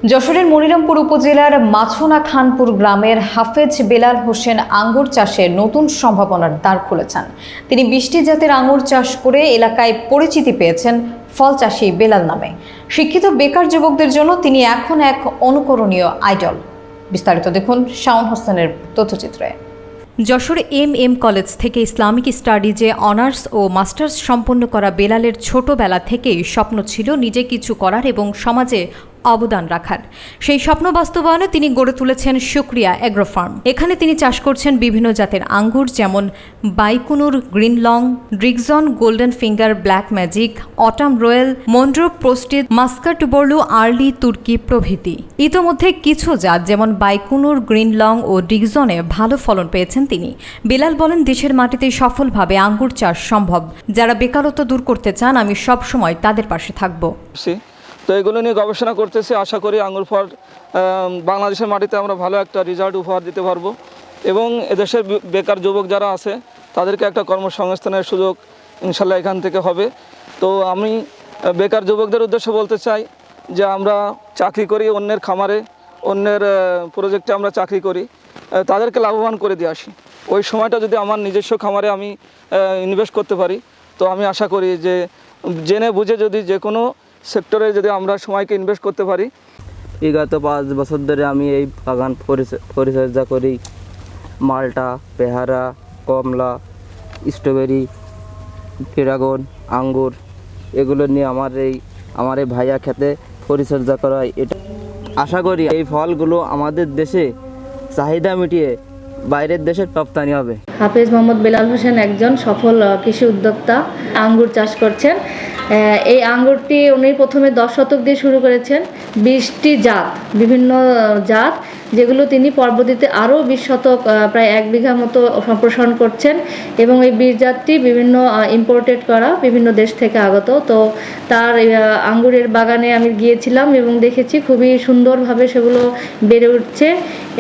যশোরের মনিরামপুর উপজেলার মাছনা খানপুর গ্রামের হাফেজ বেলাল হোসেন আঙ্গুর চাষে নতুন সম্ভাবনার দ্বার খুলেছেন। তিনি 20টি জাতের আঙ্গুর চাষ করে এলাকায় পরিচিতি পেয়েছেন ফল চাষী বেলাল নামে। শিক্ষিত বেকার যুবকদের জন্য তিনি এখন এক অনুকরণীয় আইডল। বিস্তারিত দেখুন শাওন হোসেনের তথ্যচিত্রে। যশোর এম কলেজ থেকে ইসলামিক স্টাডিজে অনার্স ও মাস্টার্স সম্পন্ন করা বেলালের ছোটবেলা থেকেই স্বপ্ন ছিল নিজে কিছু করার এবং সমাজে অবদান রাখার। সেই স্বপ্ন বাস্তবায়নে তিনি গড়ে তুলেছেন শুক্রিয়া এগ্রো ফার্ম। এখানে তিনি চাষ করছেন বিভিন্ন জাতের আঙ্গুর, যেমন বাইকুনুর গ্রিন লং, ড্রিগজন golden finger, black magic, autumn royal, মন্ড্রো প্রোস্টিড, মাস্কাট বর্লু, আর্লি তুর্কি প্রভৃতি। ইতোমধ্যে কিছু জাত যেমন বাইকুনুর, গ্রিন লং ও ড্রিগজনে ভালো ফলন পেয়েছেন তিনি। বেলাল বলেন, দেশের মাটিতে সফলভাবে আঙ্গুর চাষ সম্ভব। যারা বেকারত্ব দূর করতে চান, আমি সবসময় তাদের পাশে থাকব। তো এগুলো নিয়ে গবেষণা করতেছি। আশা করি আঙ্গুর ফল বাংলাদেশের মাটিতে আমরা ভালো একটা রেজাল্ট উপহার দিতে পারবো এবং এদেশের বেকার যুবক যারা আছে তাদেরকে একটা কর্মসংস্থানের সুযোগ ইনশাল্লাহ এখান থেকে হবে। তো আমি বেকার যুবকদের উদ্দেশ্যে বলতে চাই যে আমরা চাকরি করি, অন্যের খামারে, অন্যের প্রজেক্টে আমরা চাকরি করি, তাদেরকে লাভবান করে দিয়ে আসি। ওই সময়টা যদি আমার নিজস্ব খামারে আমি ইনভেস্ট করতে পারি, তো আমি আশা করি যে জেনে বুঝে যদি যে কোনো সেক্টরে যদি আমরা সময়কে ইনভেস্ট করতে পারি। বিগত 5 বছর ধরে আমি এই বাগান পরিচর্যা করি। মালটা, পেয়ারা, কমলা, স্ট্রবেরি, ড্রাগন, আঙ্গুর এগুলো নিয়ে আমার এই ভাইয়া খেতে পরিচর্যা করা হয়। এটা আশা করি এই ফলগুলো আমাদের দেশে চাহিদা মিটিয়ে বাইরের দেশে রপ্তানি হবে। হাফেজ মোহাম্মদ বেলাল হোসেন একজন সফল কৃষি উদ্যোক্তা, আঙ্গুর চাষ করছেন। এই আঙ্গুরটি উনি প্রথমে 10 শতক দিয়ে শুরু করেছেন। 20টি জাত, বিভিন্ন জাত, যেগুলো তিনি পরবর্তীতে আরও 20 শতক, প্রায় 1 বিঘা মতো সম্প্রসারণ করছেন এবং এই 20 জাতটি বিভিন্ন ইম্পোর্টেড করা, বিভিন্ন দেশ থেকে আগত। তো তার আঙ্গুরের বাগানে আমি গিয়েছিলাম এবং দেখেছি খুবই সুন্দরভাবে সেগুলো বেড়ে উঠছে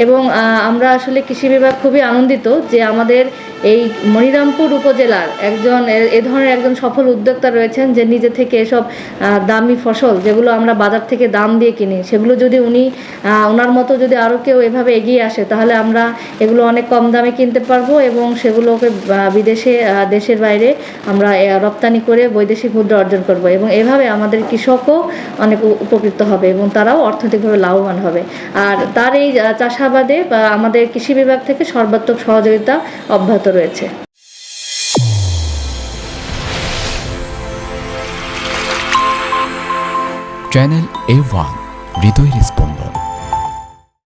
এবং আমরা আসলে কৃষি বিভাগ খুবই আনন্দিত যে আমাদের এই মনিরামপুর উপজেলার এ ধরনের একজন সফল উদ্যোক্তা রয়েছেন, যে নিজে থেকে এসব দামি ফসল যেগুলো আমরা বাজার থেকে দাম দিয়ে কিনি, সেগুলো যদি ওনার মতো যদি আরও কেউ এভাবে এগিয়ে আসে, তাহলে আমরা এগুলো অনেক কম দামে কিনতে পারবো এবং সেগুলোকে বিদেশে, দেশের বাইরে আমরা রপ্তানি করে বৈদেশিক মুদ্রা অর্জন করব এবং এভাবে আমাদের কৃষকও অনেক উপকৃত হবে এবং তারাও অর্থনৈতিকভাবে লাভবান হবে। আর তার এই চাষাবাদে আমাদের কৃষি বিভাগ থেকে সর্বাত্মক সহযোগিতা অব্যাহত রয়েছে। চ্যানেল A1 হৃদয়ের স্পন্দন।